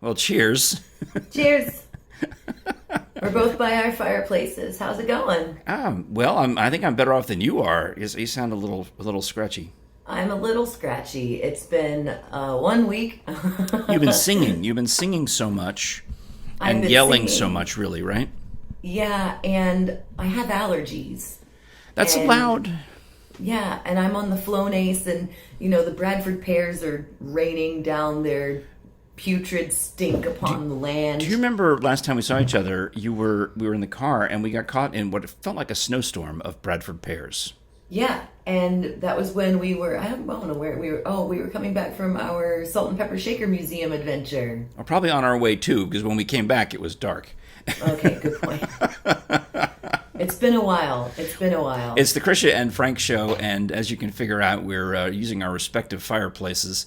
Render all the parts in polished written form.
Well, cheers. Cheers. We're both by our fireplaces. How's it going? I think I'm better off than you are. You sound a little scratchy. I'm a little scratchy. It's been 1 week. You've been singing. You've been singing so much I've and been yelling so singing. much, really, right? Yeah, and I have allergies. That's And allowed. yeah, and I'm on the Flonase, and the Bradford pears are raining down their putrid stink upon the Do you land. remember last time we saw each other? We were in the car and we got caught in what felt like a snowstorm of Bradford pears. Yeah, and that was when I don't know where we were. Oh, we were coming back from our Salt and Pepper Shaker Museum adventure. We're probably on our way too, because when we came back, it was dark. Okay, good point. It's been a while. It's been a while. It's the Krisha and Frank show, and as you can figure out, we're using our respective fireplaces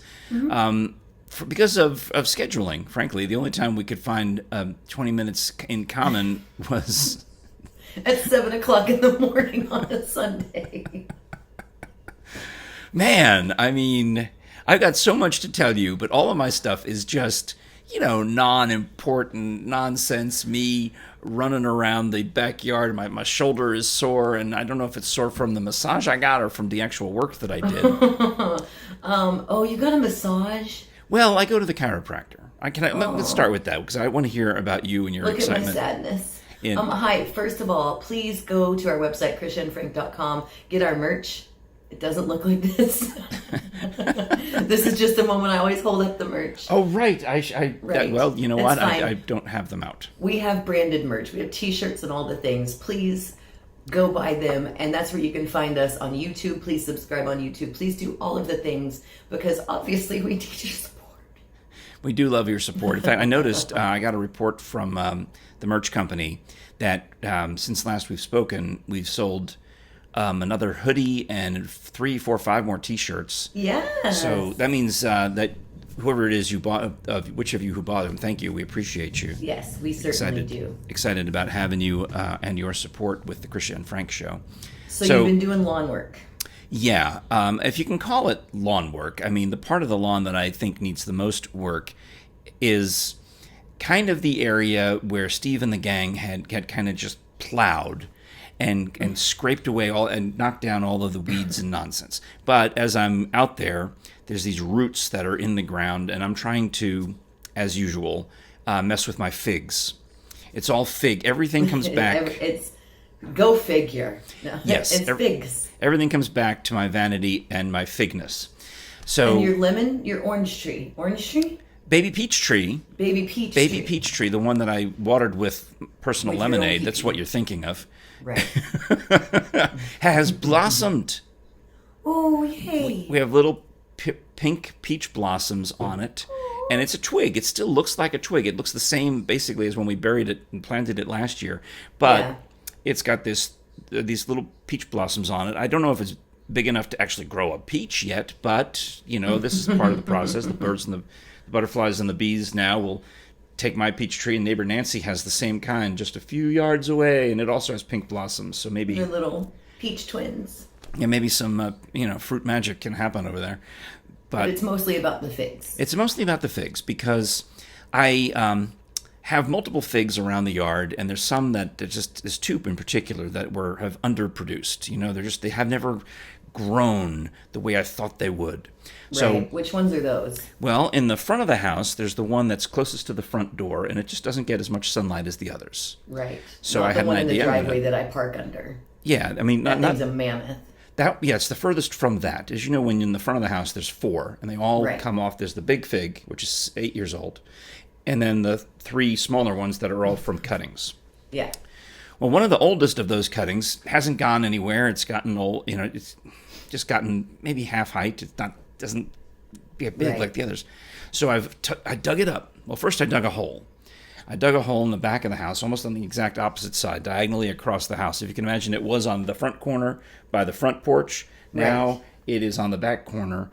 because of scheduling. Frankly, the only time we could find 20 minutes in common was, At 7 o'clock in the morning on a Sunday. man, I mean, I've got so much to tell you, but all of my stuff is just, non-important nonsense. Me running around the backyard, my shoulder is sore, and I don't know if it's sore from the massage I got or from the actual work that I did. Oh, you got a massage? Well, I go to the chiropractor. Let's Oh, start with that because I want to hear about you and your look at my excitement sadness. in. Hi, first of all, please go to our website, krishanfrank.com, get our merch. It doesn't look like this. This is just a moment I always hold up the merch. Oh, right. Right. Well, you know It's what? I fine. don't have them out. We have branded merch. We have t-shirts and all the things. Please go buy them, and that's where you can find us on YouTube. Please subscribe on YouTube. Please do all of the things because obviously we need your support. We do love your support. In fact, I noticed I got a report from the merch company that since last we've spoken, we've sold another hoodie and 3, 4, 5 more T-shirts. So Yes. that means that whoever it is you bought, which of you who bought them, thank you. We appreciate you. Yes, we certainly Excited, do. excited about having you and your support with the Krisha and Frank show. So you've So been doing lawn work. yeah, if you can call it lawn work, I mean the part of the lawn that I think needs the most work is kind of the area where Steve and the gang had kind of just plowed and scraped away all and knocked down all of the weeds and nonsense. But as I'm out there, there's these roots that are in the ground, and I'm trying to, as usual, mess with my figs. It's all fig. Everything comes back. It's go figure. No, Yes, it's figs. everything comes back to my vanity and my figness. And So, your lemon, your orange tree, baby peach tree, baby peach baby tree. peach tree, the one that I watered with personal With your own lemonade, that's what pee-pee. you're thinking of, Right. has blossomed. Oh, yay. We have little pink peach blossoms on it, and it's a twig. It still looks like a twig. It looks the same basically as when we buried it and planted it last year, but Yeah. it's got these little peach blossoms on it. I don't know if it's big enough to actually grow a peach yet, but this is part of the process. The birds and the butterflies and the bees now will take my peach tree, and neighbor Nancy has the same kind just a few yards away, and it also has pink blossoms. So They're maybe, little peach twins. yeah, maybe some fruit magic can happen over there. But But it's mostly about the figs. it's mostly about the figs because I have multiple figs around the yard, and there's some that just this two in particular that have underproduced. They have never grown the way I thought they would. So, Right. Which ones are those? well, in the front of the house, there's the one that's closest to the front door, and it just doesn't get as much sunlight as the others. Right. So Not I the have an one in the idea. driveway that I park under. Yeah, I mean, That not thing's a mammoth. that. Yeah, it's the furthest from that. As you know, when in the front of the house, there's 4, and they all Right. come off. There's the big fig, which is 8 years old, and then the 3 smaller ones that are all from cuttings. Yeah. Well, one of the oldest of those cuttings hasn't gone anywhere. It's gotten old. It's just gotten maybe half height. It doesn't get big Right. like the others. So I dug it up. Well, first I dug a hole. I dug a hole in the back of the house, almost on the exact opposite side, diagonally across the house. If you can imagine, it was on the front corner by the front porch. Now Right. it is on the back corner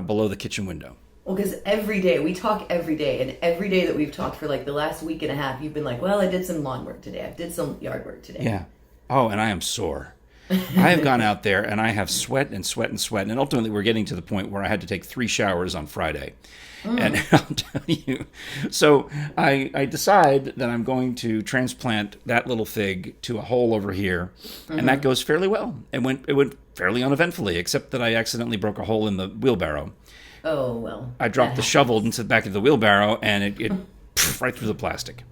below the kitchen window. Well, because every day, we talk every day, and every day that we've talked for like the last week and a half, you've been like, well, I did some lawn work today. I did some yard work today. Yeah. Oh, and I am sore. I have gone out there and I have sweat and sweat and sweat. And ultimately, we're getting to the point where I had to take 3 showers on Friday. And I'll tell you, so I decide that I'm going to transplant that little fig to a hole over here, and that goes fairly well. It went fairly uneventfully, except that I accidentally broke a hole in the wheelbarrow. Oh, well. I dropped the shovel into the back of the wheelbarrow, and it right through the plastic.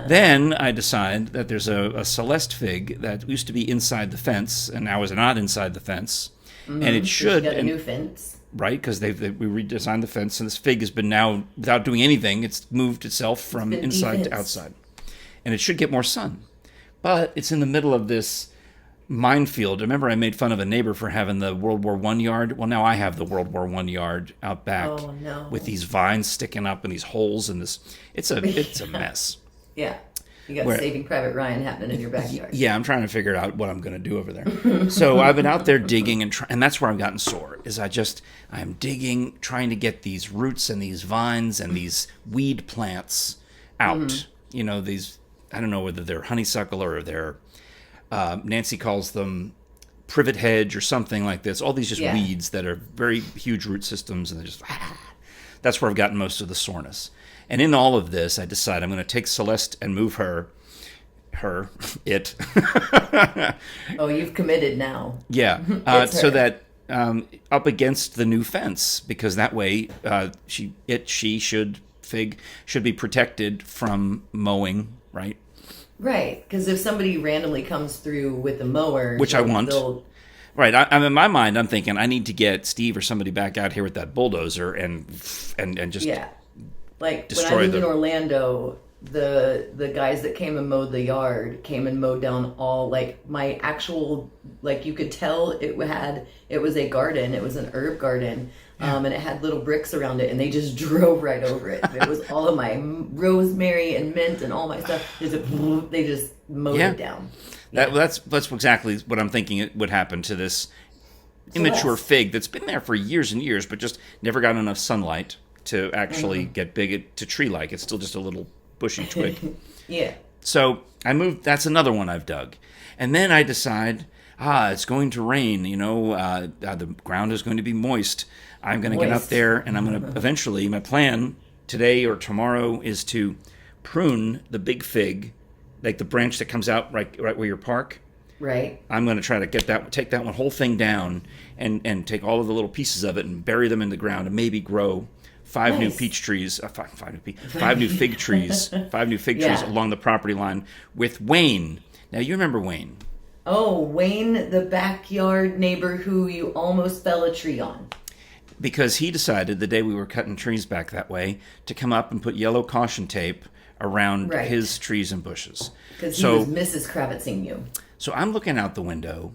Then I decide that there's a Celeste fig that used to be inside the fence, and now is not inside the fence, and it should. Got a new fence. Right, because we redesigned the fence, and this fig has been now, without doing anything, it's moved itself from inside to outside. And it should get more sun. But it's in the middle of this minefield. Remember I made fun of a neighbor for having the World War I yard? Well, now I have the World War I yard out back with these vines sticking up and these holes and this. It's a mess. Yeah. You got Saving Private Ryan happening in your backyard. Yeah, I'm trying to figure out what I'm going to do over there. So I've been out there digging, and that's where I've gotten sore, is I'm digging, trying to get these roots and these vines and these weed plants out. You know, these, I don't know whether they're honeysuckle or they're, Nancy calls them privet hedge or something like this. All these just weeds that are very huge root systems, and they're just, that's where I've gotten most of the soreness. And in all of this, I decide I'm going to take Celeste and move it. Oh, you've committed now. Yeah, so that up against the new fence, because that way fig should be protected from mowing, right? Right, because if somebody randomly comes through with a mower, which I want. Right, I'm in my mind, I'm thinking I need to get Steve or somebody back out here with that bulldozer and just Like destroy when I lived in Orlando, the guys that came and mowed the yard came and mowed down all, like, my actual, like, you could tell it was a garden, it was an herb garden, and it had little bricks around it, and they just drove right over it. It was all of my rosemary and mint and all my stuff. They just mowed it down. That's exactly what I'm thinking it would happen to this immature fig that's been there for years and years, but just never got enough sunlight to actually get big to tree-like. It's still just a little bushy twig. Yeah. So I moved. That's another one I've dug. And then I decide, it's going to rain. You know, the ground is going to be moist. I'm going to get up there, and I'm going to eventually, my plan today or tomorrow is to prune the big fig, like the branch that comes out right where you park. Right. I'm going to try to take that whole thing down and take all of the little pieces of it and bury them in the ground and maybe grow 5 new peach trees, 5 new fig trees, 5 new fig trees along the property line with Wayne. Now, you remember Wayne. Oh, Wayne, the backyard neighbor who you almost fell a tree on. Because he decided the day we were cutting trees back that way to come up and put yellow caution tape around his trees and bushes. Because he was Mrs. Kravitzing you. So I'm looking out the window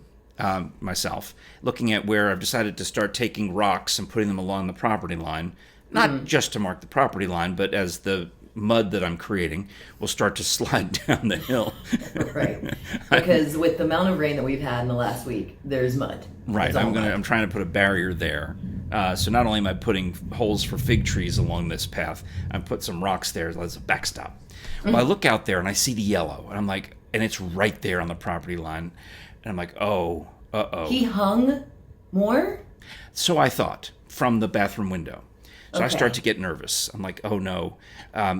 myself, looking at where I've decided to start taking rocks and putting them along the property line. Not just to mark the property line, but as the mud that I'm creating will start to slide down the hill. Right. Because with the amount of rain that we've had in the last week, there's mud. Right. I'm trying to put a barrier there. So not only am I putting holes for fig trees along this path, I've put some rocks there as a backstop. Well, I look out there and I see the yellow, and I'm like, and it's right there on the property line. And I'm like, oh, uh-oh. He hung more? So I thought, from the bathroom window. So I start to get nervous. I'm like, oh no,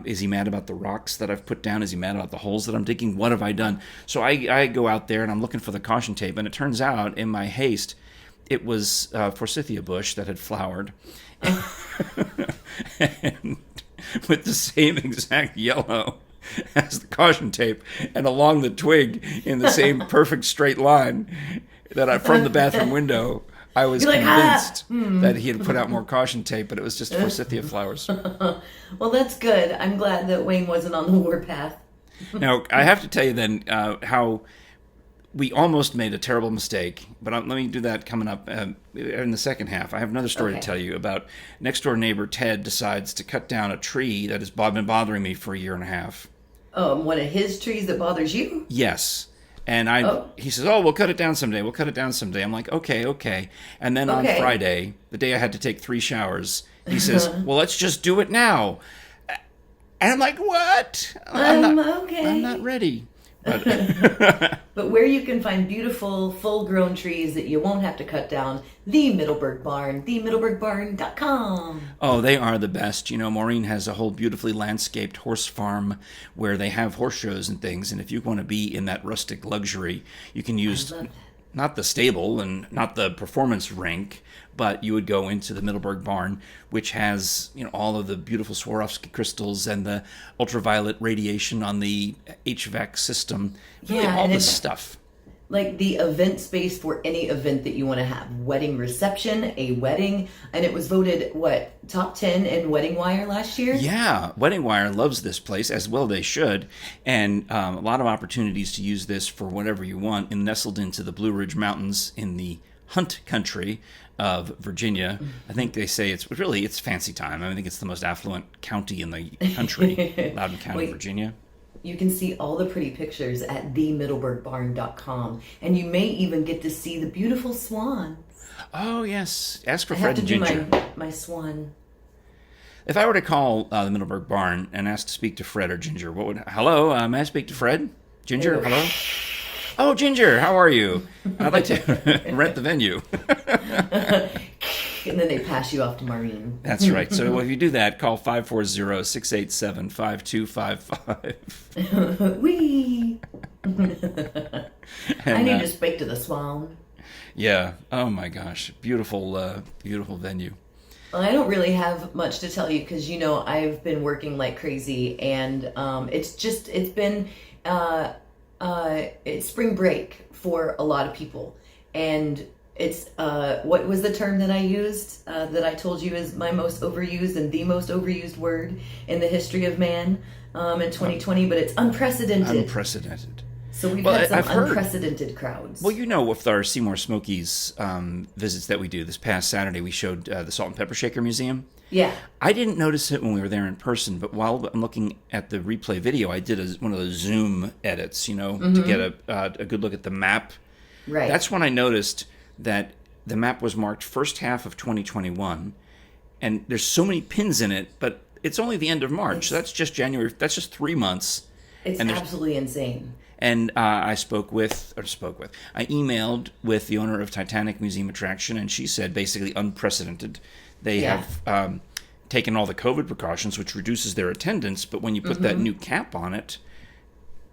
is he mad about the rocks that I've put down? Is he mad about the holes that I'm digging? What have I done? So I go out there and I'm looking for the caution tape, and it turns out in my haste, it was forsythia bush that had flowered. And with the same exact yellow as the caution tape, and along the twig in the same perfect straight line from the bathroom window. I was convinced that he had put out more caution tape, but it was just forsythia flowers. Well, that's good. I'm glad that Wayne wasn't on the warpath. Now, I have to tell you then how we almost made a terrible mistake, but let me do that coming up in the second half. I have another story to tell you about next door neighbor Ted decides to cut down a tree that has been bothering me for a year and a half. One of his trees that bothers you? Yes. And he says, we'll cut it down someday. I'm like, okay. And then on Friday, the day I had to take 3 showers, he says, well, let's just do it now. And I'm like, what? I'm not ready. But where you can find beautiful, full-grown trees that you won't have to cut down, the Middleburg Barn, themiddleburgbarn.com. Oh, they are the best. Maureen has a whole beautifully landscaped horse farm where they have horse shows and things. And if you want to be in that rustic luxury, you can use not the stable and not the performance rink, but you would go into the Middleburg Barn, which has all of the beautiful Swarovski crystals and the ultraviolet radiation on the HVAC system. Really, all this stuff. Like the event space for any event that you want to have. Wedding reception, a wedding. And it was voted, top 10 in Wedding Wire last year? Yeah, Wedding Wire loves this place, as well they should. And a lot of opportunities to use this for whatever you want. And nestled into the Blue Ridge Mountains in the Hunt country of Virginia. I think they say it's fancy time. I think it's the most affluent county in the country, Loudoun County, Virginia. You can see all the pretty pictures at themiddleburgbarn.com. And you may even get to see the beautiful swans. Oh, yes. Ask for Fred and Ginger. I have to do my swan. If I were to call the Middleburg Barn and ask to speak to Fred or Ginger, hello, may I speak to Fred? Ginger, hello? Oh, Ginger, how are you? I'd like to rent the venue. And then they pass you off to Maureen. That's right. So if you do that, call 540-687-5255. Wee! I need to speak to the swan. Yeah. Oh, my gosh. Beautiful, beautiful venue. Well, I don't really have much to tell you because, I've been working like crazy. And it's been... it's spring break for a lot of people, and it's what was the term that I used that I told you is my most overused and the most overused word in the history of man in 2020, but it's unprecedented. Unprecedented. So we've had some unprecedented crowds. Well, with our Seymour Smokies visits that we do, this past Saturday we showed the Salt and Pepper Shaker Museum. Yeah. I didn't notice it when we were there in person, but while I'm looking at the replay video, I did one of those Zoom edits, to get a good look at the map. Right. That's when I noticed that the map was marked first half of 2021, and there's so many pins in it, but it's only the end of March. So that's just January. That's just 3 months. It's absolutely insane. And I emailed with the owner of Titanic Museum Attraction, and she said basically unprecedented. They have taken all the COVID precautions, which reduces their attendance, but when you put that new cap on it,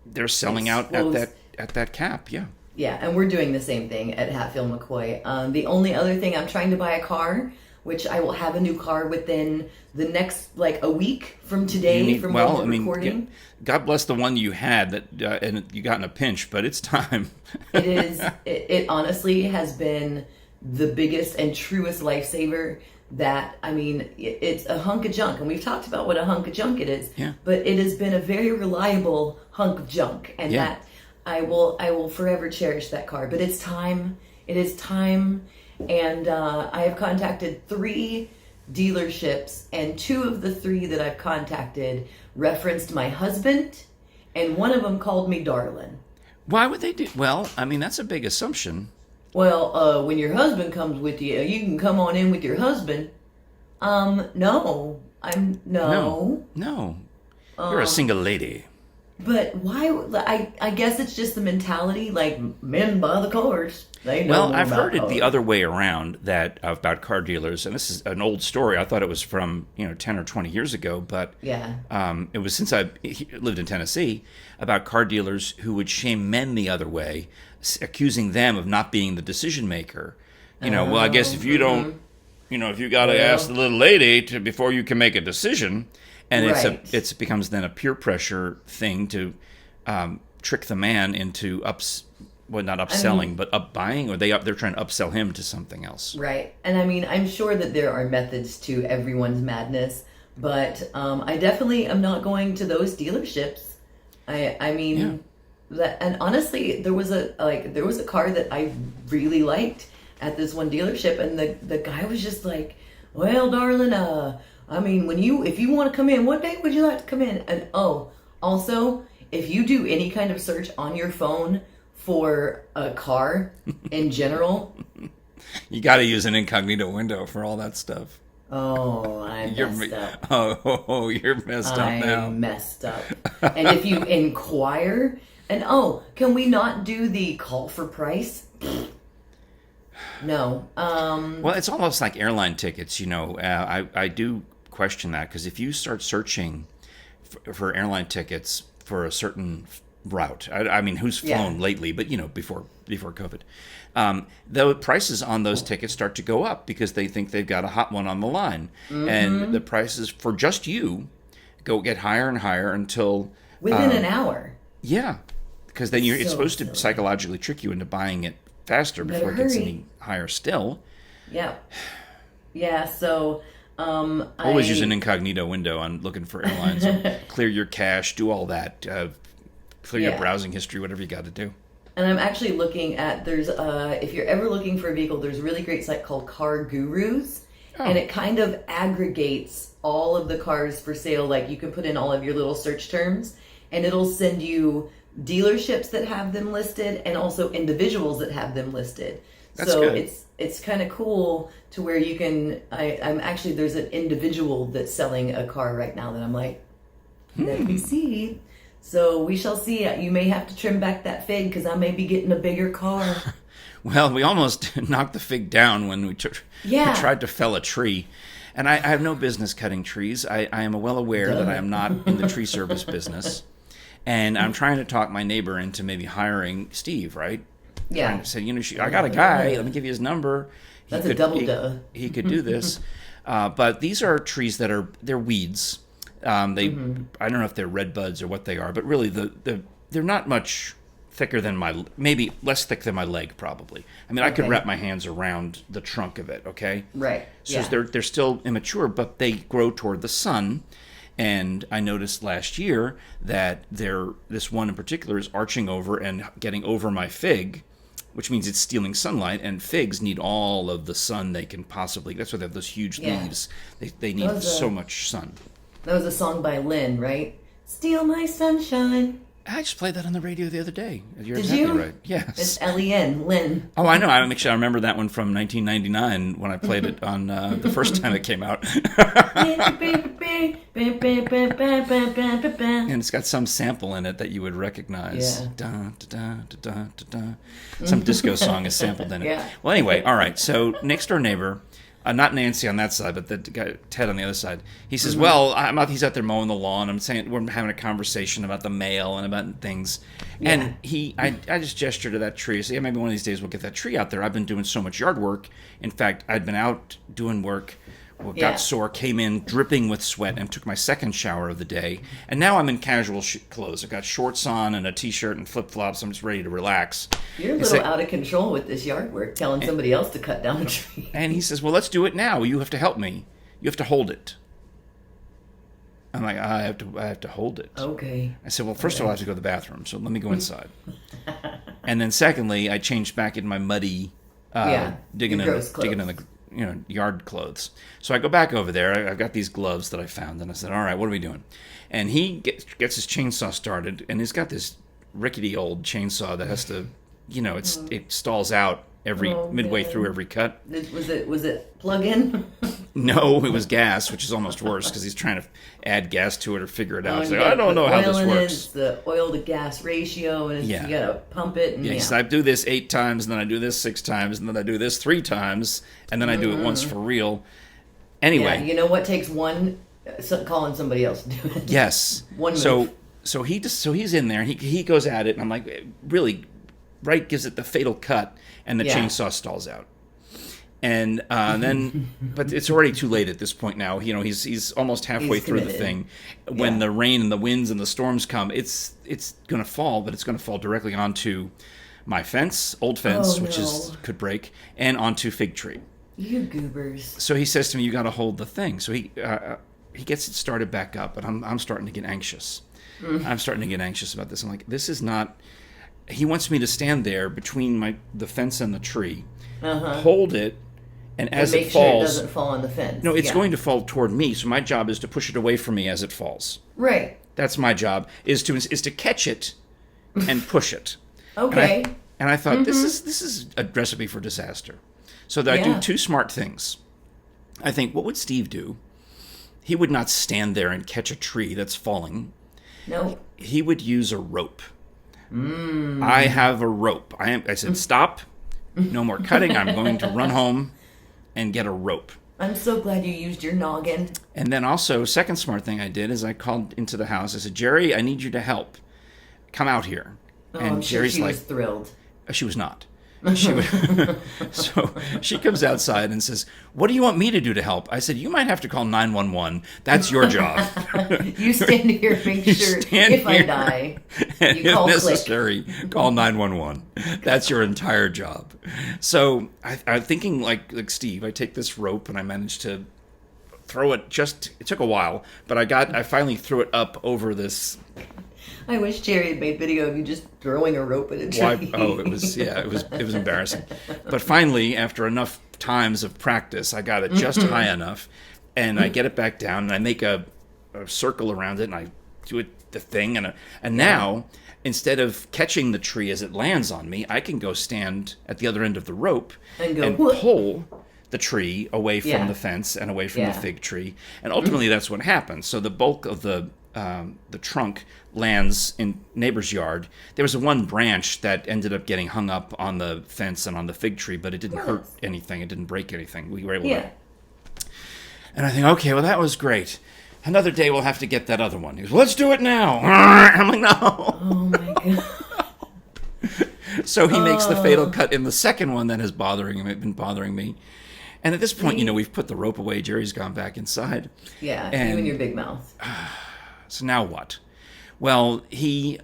they're selling out at that cap. Yeah. Yeah, and we're doing the same thing at Hatfield McCoy. The only other thing, I'm trying to buy a car, which I will have a new car within the next, a week from today, when we're recording. God bless the one you had that and you got in a pinch, but it's time. It is. It honestly has been the biggest and truest lifesaver that, it's a hunk of junk. And we've talked about what a hunk of junk it is. Yeah. But it has been a very reliable hunk of junk. And that I will forever cherish that car. But it's time. It is time. And I have contacted 3 dealerships, and 2 of the 3 that I've contacted referenced my husband, and one of them called me darling. Why would they do? Well, that's a big assumption. Well, when your husband comes with you, you can come on in with your husband. No. No. You're a single lady. But why? I guess it's just the mentality, men buy the cars. They know more I've about heard it cars. the other way around about car dealers, and this is an old story. I thought it was from 10 or 20 years ago, but it was since I lived in Tennessee, about car dealers who would shame men the other way, accusing them of not being the decision maker. Well, I guess if you don't, if you got to ask the little lady before you can make a decision. And it becomes then a peer pressure thing to trick the man into not upselling, but up buying, or they're trying to upsell him to something else. Right. And I'm sure that there are methods to everyone's madness, but I definitely am not going to those dealerships. And honestly, there was a car that I really liked at this one dealership, and the guy was just like, well, darling, if you want to come in, what day would you like to come in? And also, if you do any kind of search on your phone for a car in general, you got to use an incognito window for all that stuff. Oh, I'm messed up. Oh, you're messed up now. I'm messed up. And if you inquire And can we not do the call for price? No. Well, it's almost like airline tickets, I do question that, because if you start searching for airline tickets for a certain route, I mean, who's flown lately, but before COVID, the prices on those tickets start to go up because they think they've got a hot one on the line, and the prices for just you get higher and higher until within an hour. Yeah, because then it's supposed to psychologically trick you into buying it faster before it gets any higher still. Yeah. Yeah, so always use an incognito window on looking for airlines. Clear your cache, do all that. Clear your browsing history, whatever you got to do. And I'm actually looking at, if you're ever looking for a vehicle, there's a really great site called Car Gurus. Oh. And it kind of aggregates all of the cars for sale. Like, you can put in all of your little search terms, and it'll send you dealerships that have them listed and also individuals that have them listed. That's good. It's kind of cool to where you can, I'm actually, there's an individual that's selling a car right now that I'm like, let me see. So we shall see. You may have to trim back that fig because I may be getting a bigger car. Well, we almost knocked the fig down when we tried to fell a tree. And I have no business cutting trees. I am well aware that I am not in the tree service business. And I'm trying to talk my neighbor into maybe hiring Steve, right? Yeah. Trying to say, I got a guy. Let me give you his number. That's a double duh. He could do this. But these are trees they're weeds. I don't know if they're redbuds or what they are, but really they're not much thicker than maybe less thick than my leg, probably. I mean, I could wrap my hands around the trunk of it, okay? Right. So they're still immature, but they grow toward the sun. And I noticed last year that this one in particular is arching over and getting over my fig, which means it's stealing sunlight, and figs need all of the sun they can possibly. That's why they have those huge leaves. They need so much sun. That was a song by Lynn, right? Steal my sunshine. I just played that on the radio the other day. You're Did exactly you? right. Yes. It's Lynn. Lynn. Oh, I know. I remember that one from 1999 when I played it on the first time it came out. And it's got some sample in it that you would recognize. Yeah. Da, da, da, da, da, da. Some disco song is sampled in it. Yeah. Well, anyway, all right. So next door neighbor, not Nancy on that side, but the guy Ted on the other side. He says, "Well, he's out there mowing the lawn. I'm saying we're having a conversation about the mail and about things." Yeah. And I just gestured to that tree. I said, "Yeah, maybe one of these days we'll get that tree out there. I've been doing so much yard work. In fact, I'd been out doing work." Got sore, came in dripping with sweat, and took my second shower of the day. And now I'm in casual clothes. I've got shorts on and a T-shirt and flip-flops. I'm just ready to relax. You're a little out of control with this yard work, telling somebody else to cut down a tree. And he says, "Well, let's do it now. You have to help me. You have to hold it." I'm like, I have to hold it. Okay. I said, "Well, first of all, I have to go to the bathroom, so let me go inside." And then secondly, I changed back in my muddy, digging in the yard clothes. So I go back over there. I've got these gloves that I found, and I said, "All right, what are we doing?" And he gets his chainsaw started, and he's got this rickety old chainsaw that has to, it stalls out midway through every cut. Was it plug-in? No, it was gas, which is almost worse because he's trying to add gas to it or figure it out. He's like, I don't know how this works. It's the oil to gas ratio, and you got to pump it. And he said, I do this 8 times, and then I do this 6 times, and then I do this 3 times, and then I do it once for real. Anyway. You know what takes one? Calling somebody else to do it. Yes. One move. So he's in there, and he goes at it, and I'm like, really, right, gives it the fatal cut, and the chainsaw stalls out. And then, but it's already too late at this point now. He's almost halfway through the thing. When the rain and the winds and the storms come, it's going to fall, but it's going to fall directly onto my old fence, which could break, and onto fig tree. You goobers. So he says to me, "You got to hold the thing." So he gets it started back up, and I'm starting to get anxious. I'm starting to get anxious about this. I'm like, this is not. He wants me to stand there between the fence and the tree, hold it. And as it falls, sure it doesn't fall on the fence. No, it's going to fall toward me. So my job is to push it away from me as it falls. Right. That's my job. Is to catch it and push it. Okay. And I thought this is a recipe for disaster. So I do 2 smart things. I think, what would Steve do? He would not stand there and catch a tree that's falling. No. He would use a rope. I have a rope. I said, stop. No more cutting. I'm going to run home and get a rope. I'm so glad you used your noggin. And then also, second smart thing I did is I called into the house. I said, Jerry, I need you to help. Come out here. Oh, and I'm sure Jerry's she like, was thrilled. she was not. So she comes outside and says, what do you want me to do to help? I said, you might have to call 911. That's your job. You stand here and make sure if I die, you call if necessary, call 911. That's your entire job. So I'm thinking like Steve, I take this rope and I managed to throw it it took a while, but I finally threw it up over this. I wish Jerry had made video of you just throwing a rope at a tree. It was embarrassing. But finally, after enough times of practice, I got it just high enough, and I get it back down, and I make a circle around it, and I do the thing, and now, instead of catching the tree as it lands on me, I can go stand at the other end of the rope and pull the tree away from the fence and away from the fig tree, and ultimately that's what happens. So the bulk of the trunk lands in neighbor's yard. There was one branch that ended up getting hung up on the fence and on the fig tree, but it didn't hurt anything. It didn't break anything. We were able to. And I think, okay, well, that was great. Another day we'll have to get that other one. He goes, let's do it now. I'm like, no. Oh, my God. So he makes the fatal cut in the second one that has been bothering me. And at this point, we've put the rope away. Jerry's gone back inside. Yeah, you and your big mouth. So now what? Well, he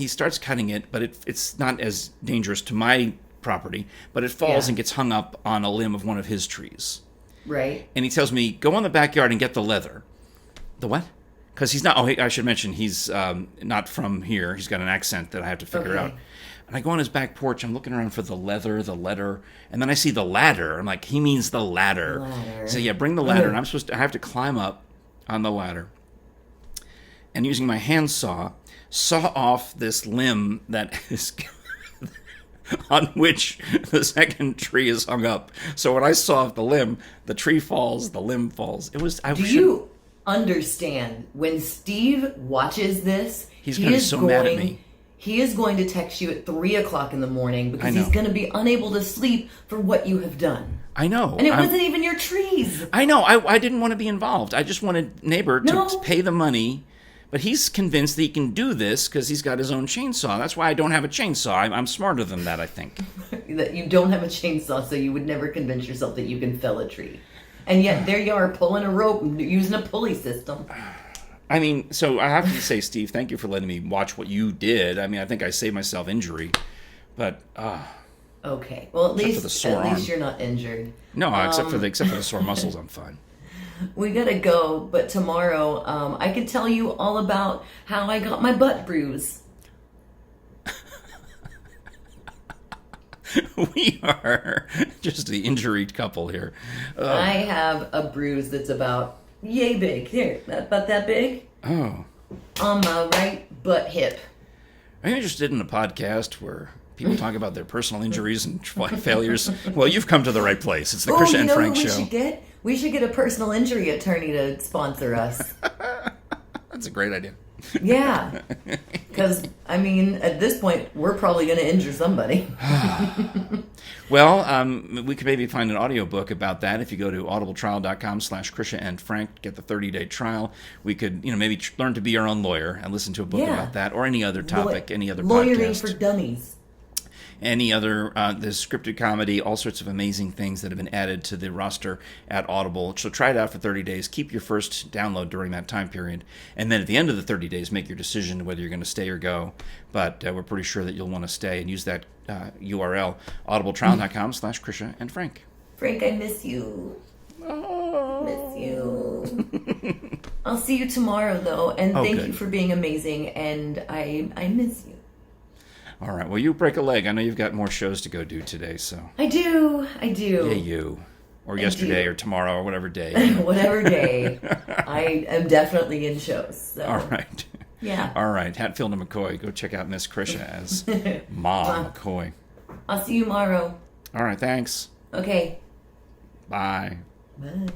starts cutting it, but it's not as dangerous to my property, but it falls and gets hung up on a limb of one of his trees. Right. And he tells me, go in the backyard and get the leather. The what? Because he's not, I should mention, he's not from here. He's got an accent that I have to figure out. And I go on his back porch, I'm looking around for the letter, and then I see the ladder. I'm like, he means the ladder. So yeah, bring the ladder, and I have to climb up on the ladder. And using my handsaw, saw off this limb that is on which the second tree is hung up. So when I saw off the limb, the tree falls, the limb falls. Do you understand when Steve watches this? He's going to be so mad at me. He is going to text you at 3:00 in the morning because he's going to be unable to sleep for what you have done. I know. And it wasn't even your trees. I know. I didn't want to be involved. I just wanted neighbor to pay the money. But he's convinced that he can do this because he's got his own chainsaw. That's why I don't have a chainsaw. I'm smarter than that, I think. That you don't have a chainsaw, so you would never convince yourself that you can fell a tree. And yet there you are pulling a rope using a pulley system. I mean, so I have to say, Steve, thank you for letting me watch what you did. I mean, I think I saved myself injury. But, okay. Well, at least you're not injured. No, except for the sore muscles, I'm fine. We gotta go, but tomorrow I could tell you all about how I got my butt bruise. We are just the injuried couple here. I have a bruise that's about yay big. Here, about that big. Oh. On my right butt hip. Are you interested in a podcast where people talk about their personal injuries and failures? Well, you've come to the right place. It's the Krisha and Frank Show. We should get a personal injury attorney to sponsor us. That's a great idea. Yeah. Because, I mean, at this point, we're probably going to injure somebody. Well, we could maybe find an audiobook about that. If you go to audibletrial.com/Krisha and Frank, get the 30-day trial. We could, maybe learn to be our own lawyer and listen to a book about that, or any other topic, any other podcast. Lawyering for dummies. Any other, there's scripted comedy, all sorts of amazing things that have been added to the roster at Audible. So try it out for 30 days. Keep your first download during that time period. And then at the end of the 30 days, make your decision whether you're going to stay or go. But we're pretty sure that you'll want to stay, and use that URL, audibletrial.com/Krisha and Frank. Frank, I miss you. Oh. Miss you. I'll see you tomorrow, though. And thank you for being amazing. And I miss you. All right. Well, you break a leg. I know you've got more shows to go do today, so. I do. Yeah, you. Or yesterday or tomorrow or whatever day. Whatever day. I am definitely in shows. So. All right. Yeah. All right. Hatfield and McCoy. Go check out Miss Krisha as Mom McCoy. I'll see you tomorrow. All right. Thanks. Okay. Bye. Bye.